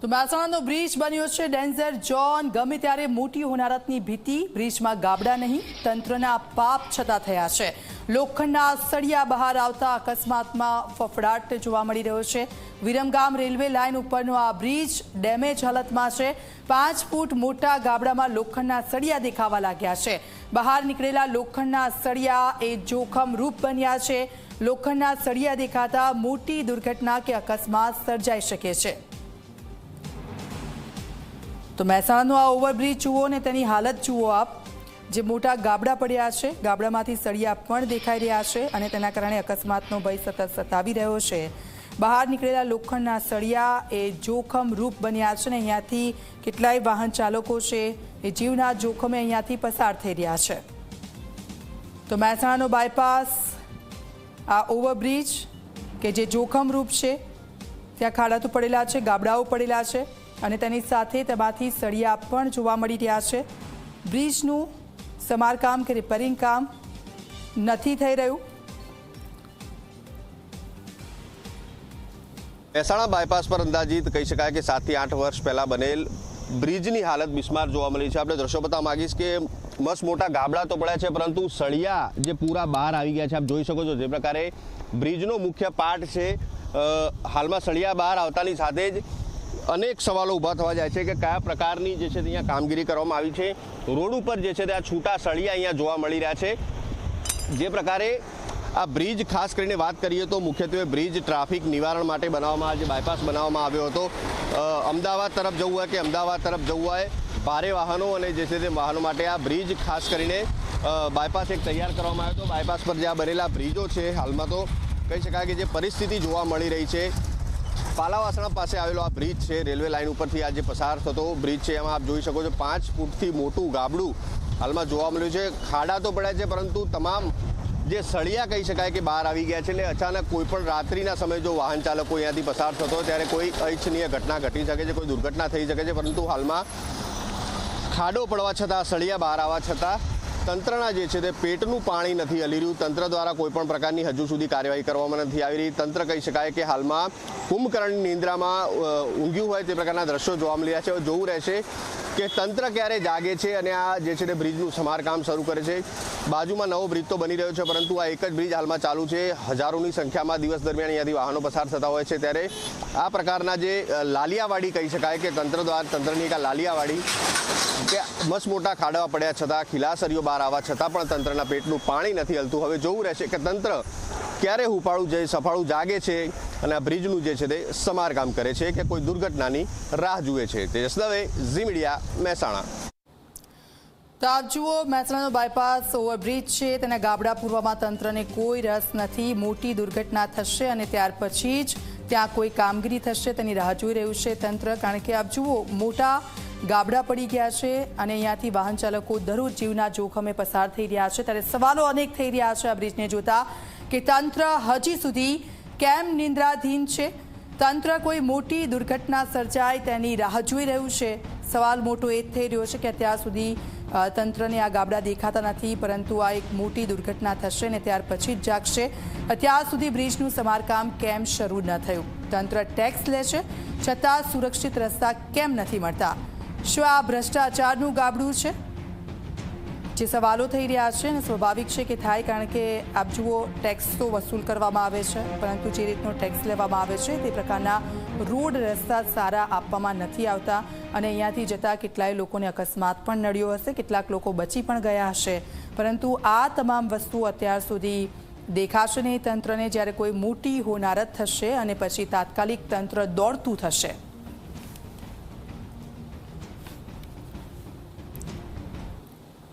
તો મહેસાણાનો બ્રિજ બન્યો છે ડેન્જર ઝોન। ગમે ત્યારે મોટી હોનારતની ભીતિ। બ્રિજમાં ગાબડા નહીં, તંત્રના પાપ છતાં થયા છે। લોખંડના સળિયા બહાર આવતા અકસ્માતમાં ફફડાટ જોવા મળી રહ્યો છે। વિરમગામ રેલવે લાઇન ઉપરનો આ બ્રિજ ડેમેજ હાલતમાં છે। 5 ફૂટ મોટા ગાબડામાં લોખંડના સળિયા દેખાવા લાગ્યા છે। બહાર નીકળેલા લોખંડના સળિયા એ જોખમરૂપ બન્યા છે। લોખંડના સળિયા દેખાતા મોટી દુર્ઘટના કે અકસ્માત સર્જાઈ શકે છે। તો મહેસાણાનો આ ઓવરબ્રિજ જુઓ ને તેની હાલત જુઓ આપ। જે મોટા ગાબડા પડ્યા છે, ગાબડામાંથી સળિયા પણ દેખાઈ રહ્યા છે અને તેના કારણે અકસ્માતનો ભય સતત સતાવી રહ્યો છે। બહાર નીકળેલા લોખંડના સળિયા એ જોખમરૂપ બન્યા છે ને અહીંયાથી કેટલાય વાહન ચાલકો છે એ જીવના જોખમે અહીંયાથી પસાર થઈ રહ્યા છે। તો મહેસાણાનો બાયપાસ આ ઓવરબ્રિજ કે જે જોખમરૂપ છે, ત્યાં ખાડા તો પડેલા છે, ગાબડાઓ પડેલા છે અને તેની સાથે તેમાંથી સળિયા પણ જોવા મળી રહ્યા છે। બ્રિજનું સમારકામ કે રિપેરિંગ કામ નથી થઈ રહ્યું। મહેસાણા બાયપાસ પર અંદાજિત કહી શકાય કે 7 થી 8 વર્ષ પહેલા બનેલ બ્રિજની હાલત બિસ્માર જોવા મળી છે। આપણે દ્રશ્યો બતાવવા માંગીશ કે મસ્ત મોટા ગાબડા તો પડ્યા છે, પરંતુ સળિયા જે પૂરા બહાર આવી ગયા છે। આપ જોઈ શકો છો જે પ્રકારે બ્રિજનો મુખ્ય પાર્ટ છે, હાલમાં સળિયા બહાર આવતાની સાથે જ અનેક સવાલો ઊભા થવા જાય છે કે કયા પ્રકારની જે છે અહીંયા કામગીરી કરવામાં આવી છે। રોડ ઉપર જે છે ત્યાં છૂટા સળિયા અહીંયા જોવા મળી રહ્યા છે। જે પ્રકારે આ બ્રિજ ખાસ કરીને વાત કરીએ તો મુખ્યત્વે બ્રિજ ટ્રાફિક નિવારણ માટે બનાવવામાં, જે બાયપાસ બનાવવામાં આવ્યો હતો। અમદાવાદ તરફ જવું હોય કે અમદાવાદ તરફ જવું હોય ભારે વાહનો અને જે છે તે વાહનો માટે આ બ્રિજ ખાસ કરીને બાયપાસ એક તૈયાર કરવામાં આવ્યો હતો। બાયપાસ પર જે આ બનેલા બ્રિજો છે, હાલમાં તો કહી શકાય કે જે પરિસ્થિતિ જોવા મળી રહી છે, પાલાવાસણા પાસે આવેલો આ બ્રિજ છે, રેલવે લાઇન ઉપરથી આ જે પસાર થતો બ્રિજ છે, એમાં આપ જોઈ શકો છો 5 ફૂટથી મોટું ગાબડું હાલમાં જોવા મળ્યું છે। ખાડા તો પડ્યા છે, પરંતુ તમામ જે સળિયા કહી શકાય કે બહાર આવી ગયા છે। એટલે અચાનક કોઈ પણ રાત્રિના સમયે જો વાહન ચાલકો અહીંયાથી પસાર થતો ત્યારે કોઈ અનિચ્છનીય ઘટના ઘટી શકે છે, કોઈ દુર્ઘટના થઈ શકે છે। પરંતુ હાલમાં ખાડો પડવા છતાં, સળિયા બહાર આવવા છતાં તંત્રના જે છે તે પેટનું પાણી નથી હલી રહ્યું। તંત્ર દ્વારા કોઈ પણ પ્રકારની હજુ સુધી કાર્યવાહી કરવામાં નથી આવી રહી। તંત્ર કહી શકાય કે હાલમાં કુંભકર્ણની નિંદ્રામાં ઊંઘ્યું હોય તે પ્રકારના દ્રશ્યો જોવા મળી રહ્યા છે। હવે જોવું રહેશે કે તંત્ર ક્યારે જાગે છે અને આ જે છે તે બ્રિજનું સમારકામ શરૂ કરે છે। બાજુમાં નવો બ્રિજ તો બની રહ્યો છે, પરંતુ આ એક જ બ્રિજ હાલમાં ચાલુ છે। હજારોની સંખ્યામાં દિવસ દરમિયાન અહીંયાથી વાહનો પસાર થતા હોય છે, ત્યારે આ પ્રકારના જે લાલિયાવાડી કહી શકાય કે તંત્ર દ્વારા, તંત્રની એક લાલિયાવાડી કે મસ્ત મોટા ખાડા પડ્યા છતાં, ખિલાસરીઓ બહાર આવવા છતાં પણ તંત્રના પેટનું પાણી નથી હલતું। હવે જોવું રહેશે કે તંત્ર ક્યારે સફાળું જાગે છે અને આ બ્રિજનું જે છે તે સમારકામ કરે છે કે કોઈ દુર્ઘટનાની રાહ જુએ છે। તેજસ દવે, ઝી મીડિયા, મહેસાણા। તો આપ જુઓ, મહેસાણાનો બાયપાસ ઓવરબ્રિજ છે, તેના ગાબડા પૂરવામાં તંત્રને કોઈ રસ નથી। મોટી દુર્ઘટના થશે અને ત્યાર પછી જ ત્યાં કોઈ કામગીરી થશે તેની રાહ જોઈ રહ્યું છે તંત્ર। કારણ કે આપ જુઓ, મોટા ગાબડા પડી ગયા છે અને અહીંયાથી વાહન ચાલકો દરરોજ જીવના જોખમે પસાર થઈ રહ્યા છે। ત્યારે સવાલો અનેક થઈ રહ્યા છે આ બ્રિજને જોતા કે તંત્ર હજી સુધી કેમ નિંદ્રાધીન છે? તંત્ર કોઈ મોટી દુર્ઘટના સર્જાય તેની રાહ જોઈ રહ્યું છે। સવાલ મોટો એ જ થઈ રહ્યો છે કે અત્યાર સુધી તંત્રને આ ગાબડા દેખાતા નથી, પરંતુ આ એક મોટી દુર્ઘટના થશે ને ત્યાર પછી જ જાગશે। અત્યાર સુધી બ્રિજનું સમારકામ કેમ શરૂ ન થયું? તંત્ર ટેક્સ લે છે છતાં સુરક્ષિત રસ્તા કેમ નથી મળતા? શું આ ભ્રષ્ટાચારનું ગાબડું છે? જે સવાલો થઈ રહ્યા છે અને સ્વાભાવિક છે કે થાય, કારણ કે આપ જુઓ, ટેક્સ તો વસૂલ કરવામાં આવે છે, પરંતુ જે રીતનો ટેક્સ લેવામાં આવે છે તે પ્રકારના રોડ રસ્તા સારા આપવામાં નથી આવતા અને અહીંયાથી જતા કેટલાય લોકોને અકસ્માત પણ નડ્યો હશે, કેટલાક લોકો બચી પણ ગયા હશે। પરંતુ આ તમામ વસ્તુ અત્યાર સુધી દેખાશે નહીં તંત્રને। જ્યારે કોઈ મોટી હોનારત થશે અને પછી તાત્કાલિક તંત્ર દોડતું થશે।